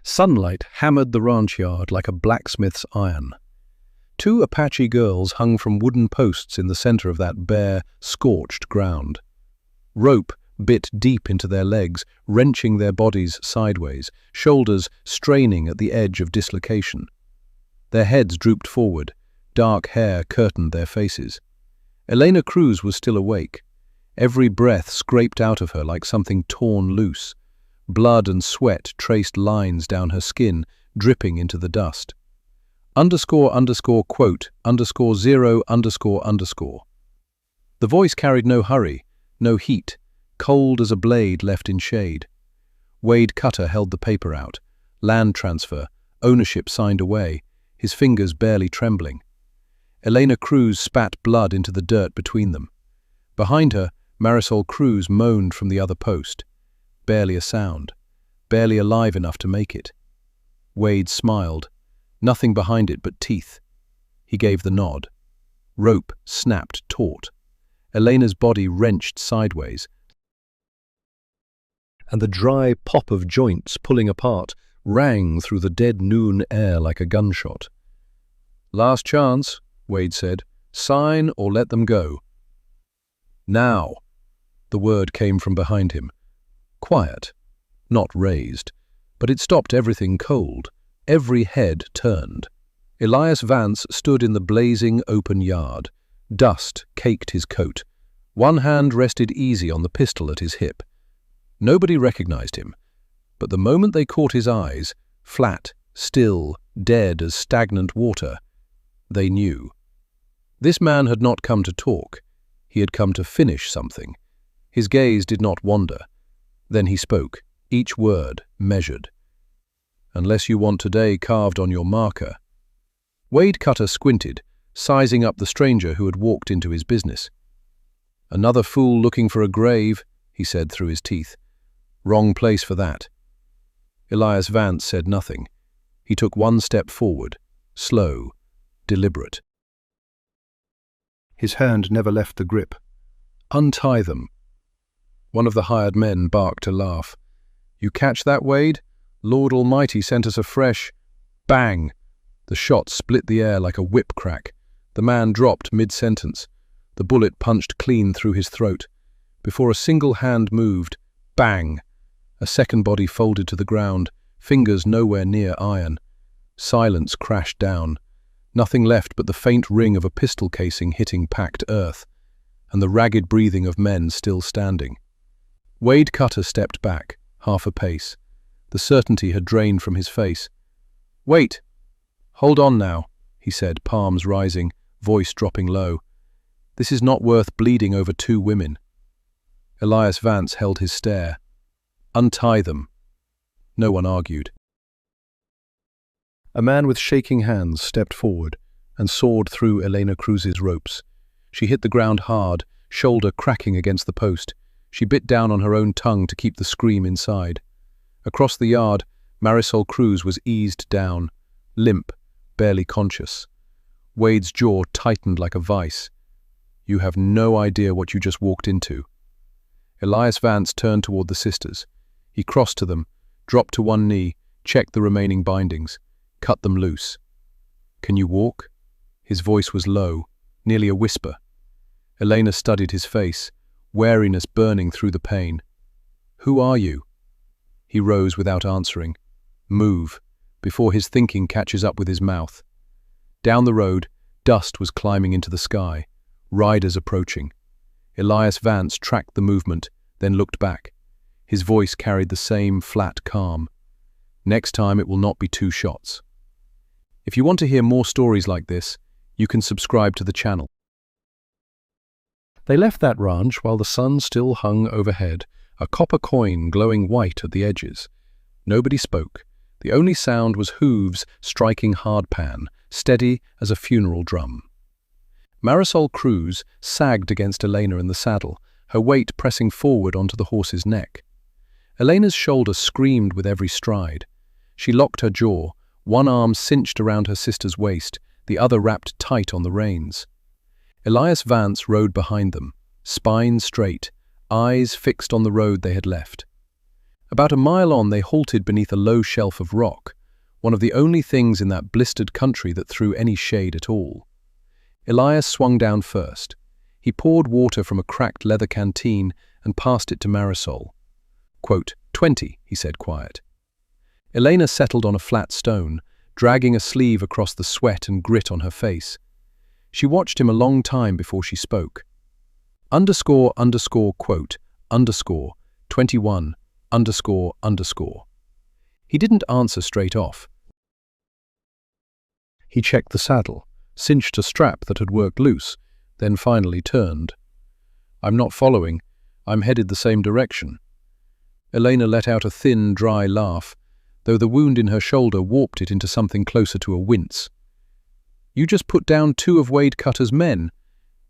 Sunlight hammered the ranch yard like a blacksmith's iron. Two Apache girls hung from wooden posts in the center of that bare, scorched ground. Rope bit deep into their legs, wrenching their bodies sideways, shoulders straining at the edge of dislocation. Their heads drooped forward, dark hair curtained their faces. Elena Cruz was still awake. Every breath scraped out of her like something torn loose. Blood and sweat traced lines down her skin, dripping into the dust. __quote _0__. The voice carried no hurry, no heat, cold as a blade left in shade. Wade Cutter held the paper out. Land transfer, ownership signed away, his fingers barely trembling. Elena Cruz spat blood into the dirt between them. Behind her, Marisol Cruz moaned from the other post. Barely a sound, barely alive enough to make it. Wade smiled, nothing behind it but teeth. He gave the nod. Rope snapped taut. Elena's body wrenched sideways, and the dry pop of joints pulling apart rang through the dead noon air like a gunshot. "Last chance," Wade said. "Sign or let them go." "Now," the word came from behind him. Quiet, not raised, but it stopped everything cold. Every head turned. Elias Vance stood in the blazing open yard. Dust caked his coat. One hand rested easy on the pistol at his hip. Nobody recognized him, but the moment they caught his eyes, flat, still, dead as stagnant water, they knew. This man had not come to talk. He had come to finish something. His gaze did not wander. Then he spoke, each word measured. "Unless you want today carved on your marker." Wade Cutter squinted, sizing up the stranger who had walked into his business. "Another fool looking for a grave," he said through his teeth. "Wrong place for that." Elias Vance said nothing. He took one step forward, slow, deliberate. His hand never left the grip. "Untie them." One of the hired men barked a laugh. "You catch that, Wade? Lord Almighty sent us a fresh—" Bang! The shot split the air like a whip crack. The man dropped mid-sentence. The bullet punched clean through his throat. Before a single hand moved, bang! A second body folded to the ground, fingers nowhere near iron. Silence crashed down. Nothing left but the faint ring of a pistol casing hitting packed earth, and the ragged breathing of men still standing. Wade Cutter stepped back, half a pace. The certainty had drained from his face. "Wait! Hold on now," he said, palms rising, voice dropping low. "This is not worth bleeding over two women." Elias Vance held his stare. "Untie them." No one argued. A man with shaking hands stepped forward and sawed through Elena Cruz's ropes. She hit the ground hard, shoulder cracking against the post. She bit down on her own tongue to keep the scream inside. Across the yard, Marisol Cruz was eased down, limp, barely conscious. Wade's jaw tightened like a vice. "You have no idea what you just walked into." Elias Vance turned toward the sisters. He crossed to them, dropped to one knee, checked the remaining bindings, cut them loose. "Can you walk?" His voice was low, nearly a whisper. Elena studied his face, wariness burning through the pain. "Who are you?" He rose without answering. "Move, before his thinking catches up with his mouth." Down the road, dust was climbing into the sky, riders approaching. Elias Vance tracked the movement, then looked back. His voice carried the same flat calm. "Next time it will not be 2 shots." If you want to hear more stories like this, you can subscribe to the channel. They left that ranch while the sun still hung overhead, a copper coin glowing white at the edges. Nobody spoke. The only sound was hooves striking hardpan, steady as a funeral drum. Marisol Cruz sagged against Elena in the saddle, her weight pressing forward onto the horse's neck. Elena's shoulder screamed with every stride. She locked her jaw, one arm cinched around her sister's waist, the other wrapped tight on the reins. Elias Vance rode behind them, spine straight, eyes fixed on the road they had left. About a mile on, they halted beneath a low shelf of rock, one of the only things in that blistered country that threw any shade at all. Elias swung down first. He poured water from a cracked leather canteen and passed it to Marisol. Quote, 20, he said quiet. Elena settled on a flat stone, dragging a sleeve across the sweat and grit on her face. She watched him a long time before she spoke. __quote, _21, __. He didn't answer straight off. He checked the saddle, cinched a strap that had worked loose, then finally turned. I'm not following. I'm headed the same direction. Elena let out a thin, dry laugh, though the wound in her shoulder warped it into something closer to a wince. You just put down 2 of Wade Cutter's men.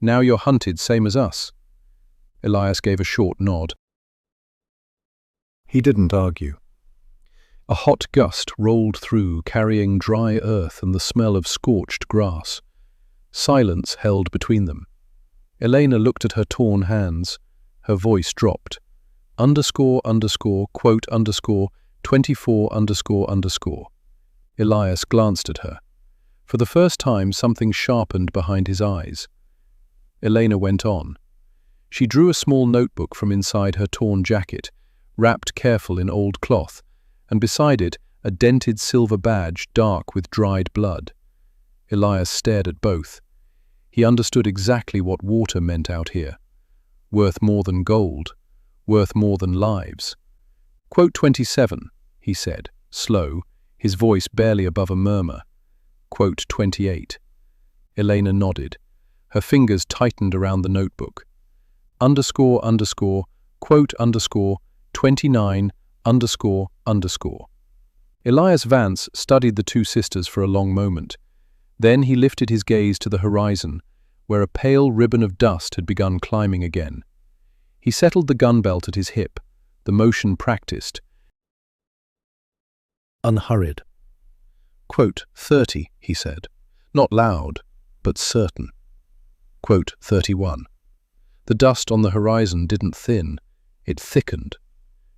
Now you're hunted same as us. Elias gave a short nod. He didn't argue. A hot gust rolled through, carrying dry earth and the smell of scorched grass. Silence held between them. Elena looked at her torn hands. Her voice dropped. __quote, _24, __. Elias glanced at her. For the first time, something sharpened behind his eyes. Elena went on. She drew a small notebook from inside her torn jacket, wrapped careful in old cloth, and beside it a dented silver badge dark with dried blood. Elias stared at both. He understood exactly what water meant out here. Worth more than gold, worth more than lives. Quote 27, he said, slow, his voice barely above a murmur. Quote 28. Elena nodded. Her fingers tightened around the notebook. __, quote _29, __. Elias Vance studied the 2 sisters for a long moment. Then he lifted his gaze to the horizon, where a pale ribbon of dust had begun climbing again. He settled the gun belt at his hip, the motion practiced, unhurried. Quote 30, he said, not loud, but certain. Quote 31. The dust on the horizon didn't thin, it thickened.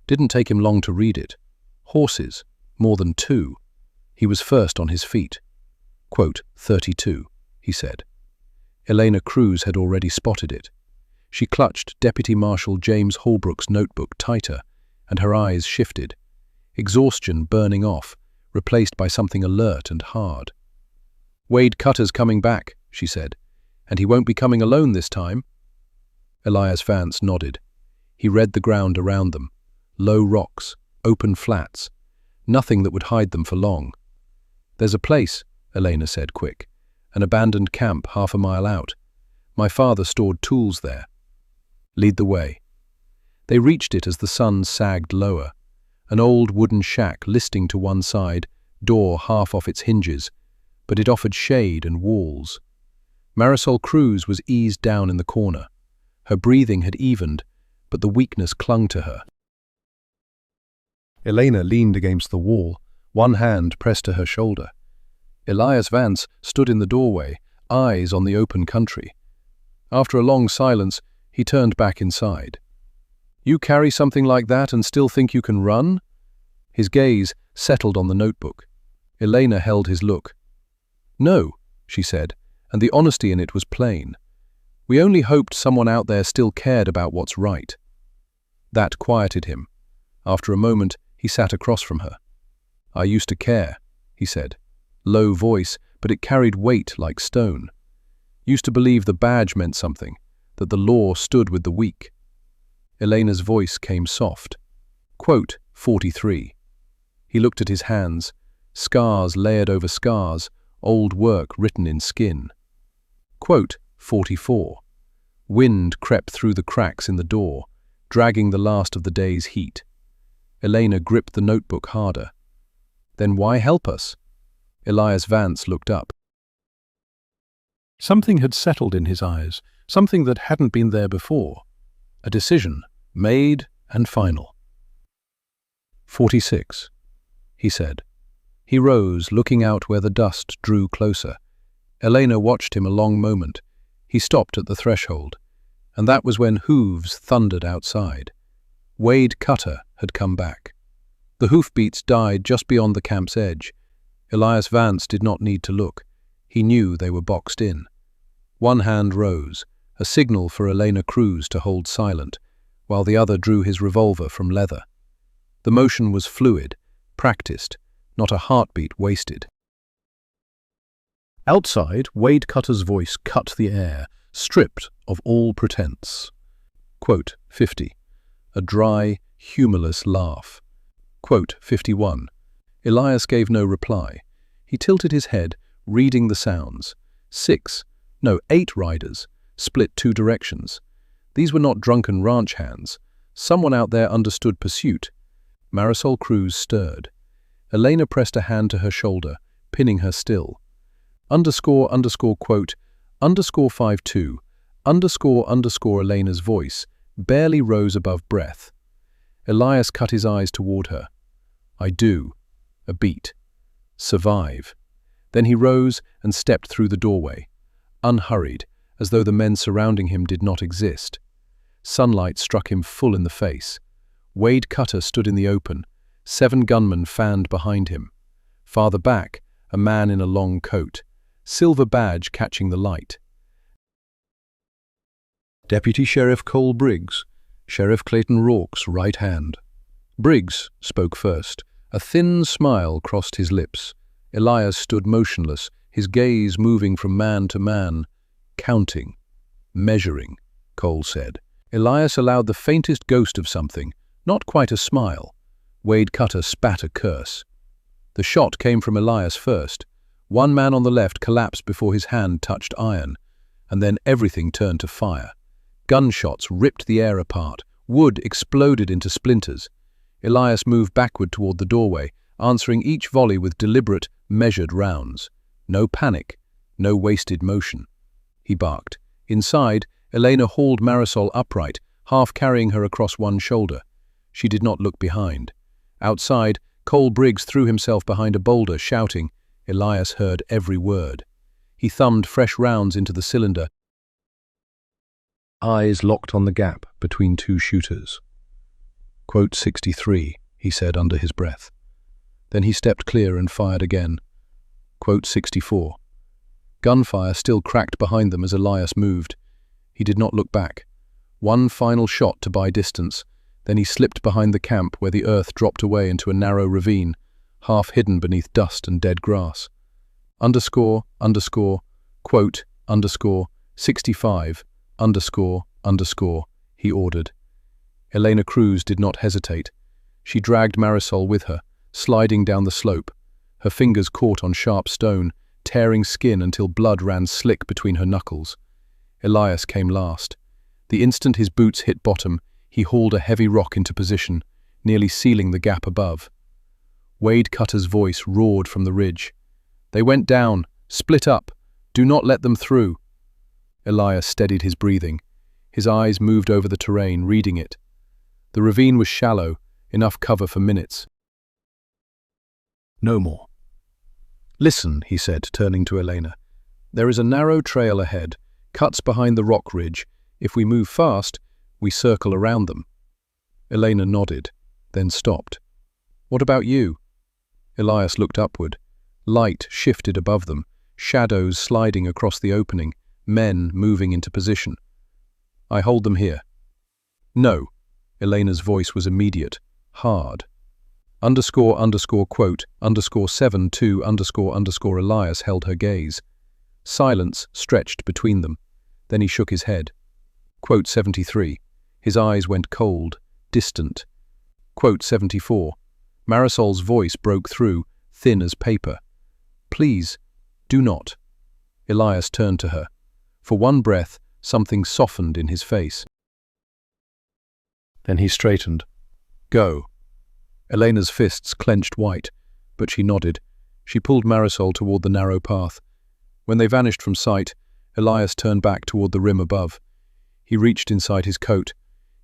Didn't take him long to read it. Horses, more than 2. He was first on his feet. Quote 32, he said. Elena Cruz had already spotted it. She clutched Deputy Marshal James Holbrook's notebook tighter, and her eyes shifted. Exhaustion burning off, replaced by something alert and hard. Wade Cutter's coming back, she said, and he won't be coming alone this time. Elias Vance nodded. He read the ground around them. Low rocks, open flats. Nothing that would hide them for long. There's a place, Elena said quick. An abandoned camp half a mile out. My father stored tools there. Lead the way. They reached it as the sun sagged lower. An old wooden shack listing to one side, door half off its hinges, but it offered shade and walls. Marisol Cruz was eased down in the corner. Her breathing had evened, but the weakness clung to her. Elena leaned against the wall, one hand pressed to her shoulder. Elias Vance stood in the doorway, eyes on the open country. After a long silence, he turned back inside. You carry something like that and still think you can run? His gaze settled on the notebook. Elena held his look. No, she said, and the honesty in it was plain. We only hoped someone out there still cared about what's right. That quieted him. After a moment, he sat across from her. I used to care, he said. Low voice, but it carried weight like stone. Used to believe the badge meant something, that the law stood with the weak. Elena's voice came soft. Quote 43. He looked at his hands, scars layered over scars, old work written in skin. Quote 44. Wind crept through the cracks in the door, dragging the last of the day's heat. Elena gripped the notebook harder. Then why help us? Elias Vance looked up. Something had settled in his eyes, something that hadn't been there before. A decision, made and final. 46, he said. He rose, looking out where the dust drew closer. Elena watched him a long moment. He stopped at the threshold, and that was when hooves thundered outside. Wade Cutter had come back. The hoofbeats died just beyond the camp's edge. Elias Vance did not need to look. He knew they were boxed in. One hand rose, a signal for Elena Cruz to hold silent, while the other drew his revolver from leather. The motion was fluid, practiced, not a heartbeat wasted. Outside, Wade Cutter's voice cut the air, stripped of all pretense. Quote 50. A dry, humorless laugh. Quote 51. Elias gave no reply. He tilted his head, reading the sounds. 8 riders, split 2 directions. These were not drunken ranch hands. Someone out there understood pursuit. Marisol Cruz stirred. Elena pressed a hand to her shoulder, pinning her still. Quote, _52, Elena's voice barely rose above breath. Elias cut his eyes toward her. I do. A beat. Survive. Then he rose and stepped through the doorway, unhurried, as though the men surrounding him did not exist. Sunlight struck him full in the face. Wade Cutter stood in the open, 7 gunmen fanned behind him. Farther back, a man in a long coat, silver badge catching the light. Deputy Sheriff Cole Briggs, Sheriff Clayton Rourke's right hand. Briggs spoke first. A thin smile crossed his lips. Elias stood motionless, his gaze moving from man to man. Counting. Measuring, Cole said. Elias allowed the faintest ghost of something, not quite a smile. Wade Cutter spat a curse. The shot came from Elias first. One man on the left collapsed before his hand touched iron, and then everything turned to fire. Gunshots ripped the air apart. Wood exploded into splinters. Elias moved backward toward the doorway, answering each volley with deliberate, measured rounds. No panic, no wasted motion. He barked. Inside, Elena hauled Marisol upright, half carrying her across one shoulder. She did not look behind. Outside, Cole Briggs threw himself behind a boulder, shouting. Elias heard every word. He thumbed fresh rounds into the cylinder, eyes locked on the gap between 2 shooters. Quote 63, he said under his breath. Then he stepped clear and fired again. Quote 64. Gunfire still cracked behind them as Elias moved. He did not look back. One final shot to buy distance. Then he slipped behind the camp where the earth dropped away into a narrow ravine, half hidden beneath dust and dead grass. Quote, 65, he ordered. Elena Cruz did not hesitate. She dragged Marisol with her, sliding down the slope. Her fingers caught on sharp stone, tearing skin until blood ran slick between her knuckles. Elias came last. The instant his boots hit bottom, he hauled a heavy rock into position, nearly sealing the gap above. Wade Cutter's voice roared from the ridge. They went down, split up. Do not let them through. Elias steadied his breathing. His eyes moved over the terrain, reading it. The ravine was shallow, enough cover for minutes. No more. Listen, he said, turning to Elena. There is a narrow trail ahead, cuts behind the rock ridge. If we move fast, we circle around them. Elena nodded, then stopped. What about you? Elias looked upward. Light shifted above them, shadows sliding across the opening, men moving into position. I hold them here. No. Elena's voice was immediate, hard. Quote, 72, Elias held her gaze. Silence stretched between them. Then he shook his head. Quote 73. His eyes went cold, distant. Quote 74. Marisol's voice broke through, thin as paper. Please, do not. Elias turned to her. For one breath, something softened in his face. Then he straightened. Go. Elena's fists clenched white, but she nodded. She pulled Marisol toward the narrow path. When they vanished from sight, Elias turned back toward the rim above. He reached inside his coat.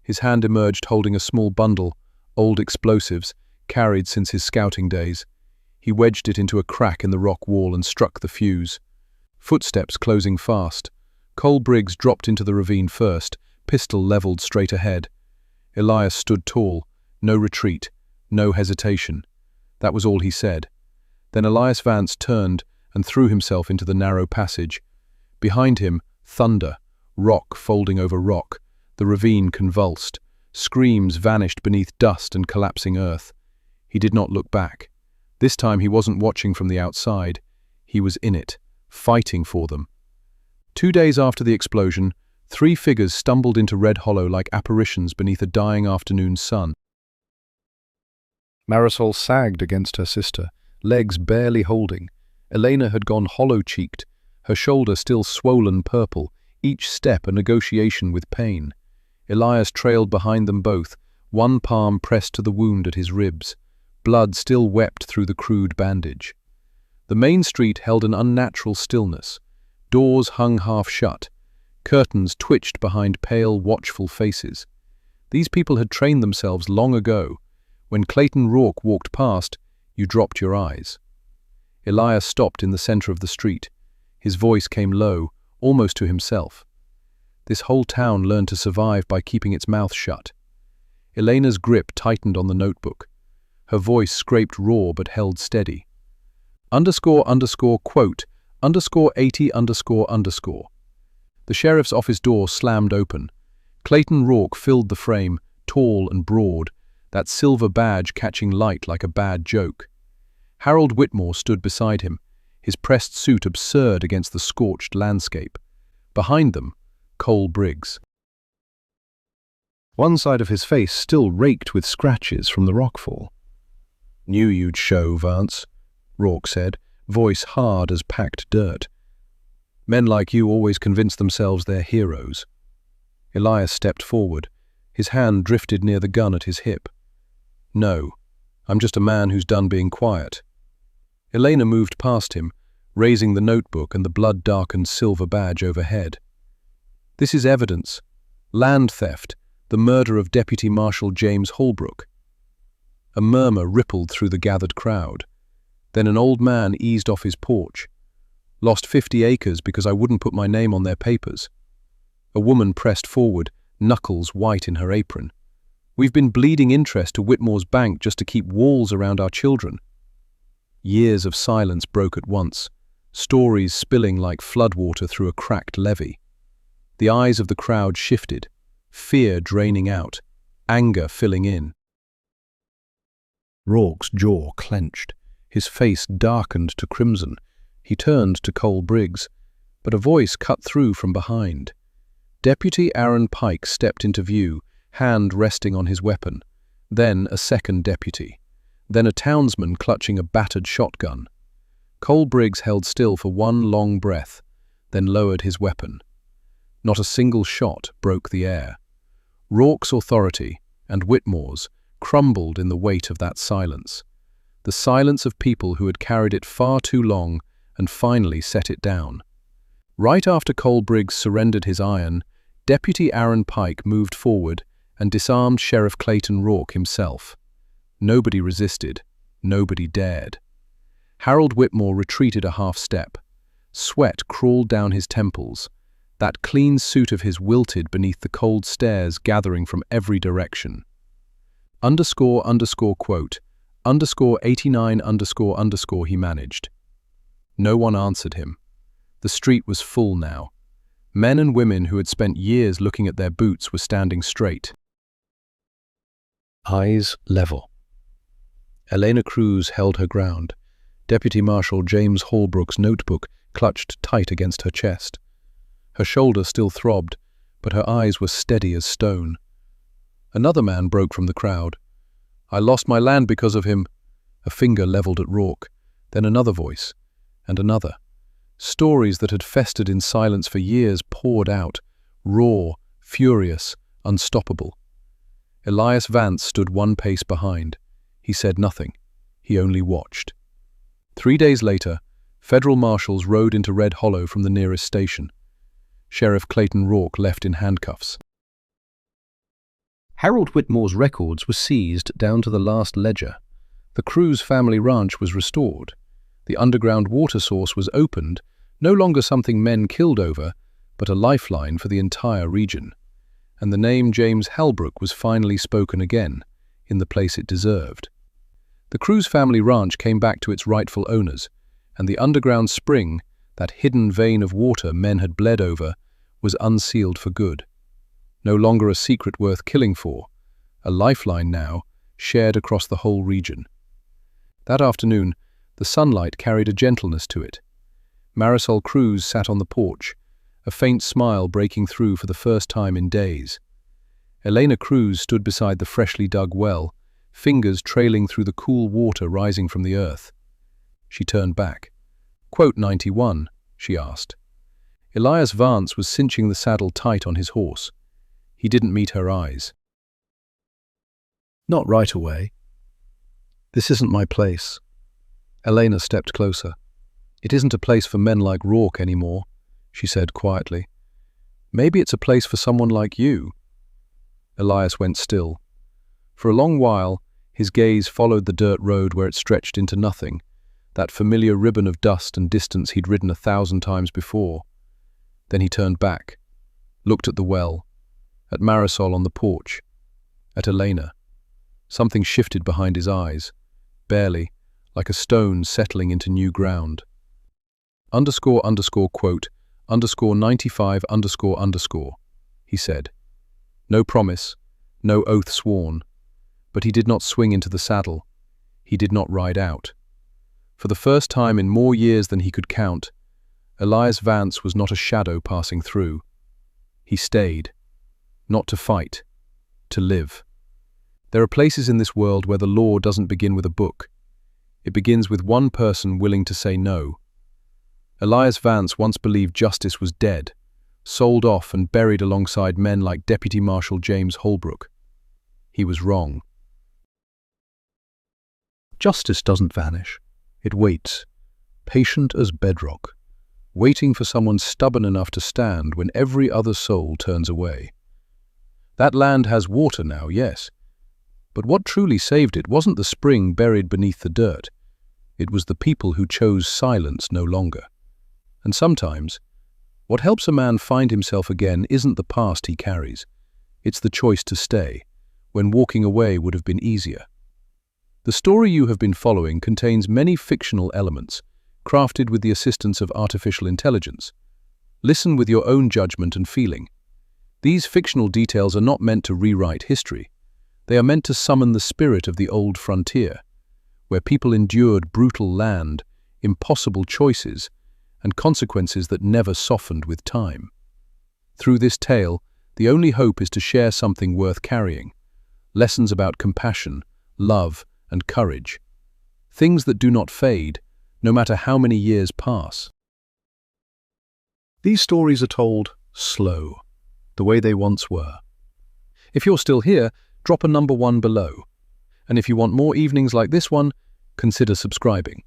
His hand emerged holding a small bundle, old explosives, carried since his scouting days. He wedged it into a crack in the rock wall and struck the fuse. Footsteps closing fast. Cole Briggs dropped into the ravine first, pistol leveled straight ahead. Elias stood tall, no retreat, No hesitation. That was all he said. Then Elias Vance turned and threw himself into the narrow passage. Behind him, thunder, rock folding over rock, the ravine convulsed. Screams vanished beneath dust and collapsing earth. He did not look back. This time he wasn't watching from the outside. He was in it, fighting for them. 2 days after the explosion, 3 figures stumbled into Red Hollow like apparitions beneath a dying afternoon sun. Marisol sagged against her sister, legs barely holding. Elena had gone hollow-cheeked, her shoulder still swollen purple, each step a negotiation with pain. Elias trailed behind them both, one palm pressed to the wound at his ribs. Blood still wept through the crude bandage. The main street held an unnatural stillness. Doors hung half shut. Curtains twitched behind pale, watchful faces. These people had trained themselves long ago. When Clayton Rourke walked past, you dropped your eyes. Elias stopped in the center of the street. His voice came low, almost to himself. This whole town learned to survive by keeping its mouth shut. Elena's grip tightened on the notebook. Her voice scraped raw but held steady. __quote, _80 __. The sheriff's office door slammed open. Clayton Rourke filled the frame, tall and broad, that silver badge catching light like a bad joke. Harold Whitmore stood beside him, his pressed suit absurd against the scorched landscape. Behind them, Cole Briggs. One side of his face still raked with scratches from the rockfall. "Knew you'd show, Vance," Rourke said, voice hard as packed dirt. "Men like you always convince themselves they're heroes." Elias stepped forward. His hand drifted near the gun at his hip. "No, I'm just a man who's done being quiet." Elena moved past him, raising the notebook and the blood-darkened silver badge overhead. "This is evidence. Land theft, the murder of Deputy Marshal James Holbrook." A murmur rippled through the gathered crowd. Then an old man eased off his porch. "Lost 50 acres because I wouldn't put my name on their papers." A woman pressed forward, knuckles white in her apron. "We've been bleeding interest to Whitmore's bank just to keep walls around our children." Years of silence broke at once, stories spilling like floodwater through a cracked levee. The eyes of the crowd shifted, fear draining out, anger filling in. Rourke's jaw clenched, his face darkened to crimson. He turned to Cole Briggs, but a voice cut through from behind. Deputy Aaron Pike stepped into view, hand resting on his weapon. Then a second deputy. Then a townsman clutching a battered shotgun. Cole Briggs held still for one long breath, then lowered his weapon. Not a single shot broke the air. Rourke's authority, and Whitmore's, crumbled in the weight of that silence. The silence of people who had carried it far too long and finally set it down. Right after Cole Briggs surrendered his iron, Deputy Aaron Pike moved forward and disarmed Sheriff Clayton Rourke himself. Nobody resisted, nobody dared. Harold Whitmore retreated a half step. Sweat crawled down his temples. That clean suit of his wilted beneath the cold stares gathering from every direction. __quote, _89 _ he managed. No one answered him. The street was full now. Men and women who had spent years looking at their boots were standing straight. Eyes level. Elena Cruz held her ground. Deputy Marshal James Holbrook's notebook clutched tight against her chest. Her shoulder still throbbed, but her eyes were steady as stone. Another man broke from the crowd. "I lost my land because of him." A finger leveled at Rourke, then another voice, and another. Stories that had festered in silence for years poured out, raw, furious, unstoppable. Elias Vance stood one pace behind. He said nothing. He only watched. 3 days later, federal marshals rode into Red Hollow from the nearest station. Sheriff Clayton Rourke left in handcuffs. Harold Whitmore's records were seized down to the last ledger. The Cruz family ranch was restored. The underground water source was opened, no longer something men killed over, but a lifeline for the entire region. And the name James Holbrook was finally spoken again, in the place it deserved. The Cruz family ranch came back to its rightful owners, and the underground spring, that hidden vein of water men had bled over, was unsealed for good. No longer a secret worth killing for, a lifeline now, shared across the whole region. That afternoon, the sunlight carried a gentleness to it. Marisol Cruz sat on the porch, a faint smile breaking through for the first time in days. Elena Cruz stood beside the freshly dug well, fingers trailing through the cool water rising from the earth. She turned back. "Quote 91, she asked. Elias Vance was cinching the saddle tight on his horse. He didn't meet her eyes. "Not right away. This isn't my place." Elena stepped closer. "It isn't a place for men like Rourke anymore," she said quietly. "Maybe it's a place for someone like you." Elias went still. For a long while, his gaze followed the dirt road where it stretched into nothing, that familiar ribbon of dust and distance he'd ridden 1,000 times before. Then he turned back, looked at the well, at Marisol on the porch, at Elena. Something shifted behind his eyes, barely, like a stone settling into new ground. __quote, _95__, he said. No promise, no oath sworn, but he did not swing into the saddle. He did not ride out. For the first time in more years than he could count, Elias Vance was not a shadow passing through. He stayed, not to fight, to live. There are places in this world where the law doesn't begin with a book. It begins with one person willing to say no. Elias Vance once believed justice was dead, sold off and buried alongside men like Deputy Marshal James Holbrook. He was wrong. Justice doesn't vanish. It waits, patient as bedrock, waiting for someone stubborn enough to stand when every other soul turns away. That land has water now, yes, but what truly saved it wasn't the spring buried beneath the dirt. It was the people who chose silence no longer. And sometimes, what helps a man find himself again isn't the past he carries. It's the choice to stay, when walking away would have been easier. The story you have been following contains many fictional elements, crafted with the assistance of artificial intelligence. Listen with your own judgment and feeling. These fictional details are not meant to rewrite history. They are meant to summon the spirit of the old frontier, where people endured brutal land, impossible choices, and consequences that never softened with time. Through this tale, the only hope is to share something worth carrying. Lessons about compassion, love, and courage. Things that do not fade, no matter how many years pass. These stories are told slow, the way they once were. If you're still here, drop a number 1 below. And if you want more evenings like this one, consider subscribing.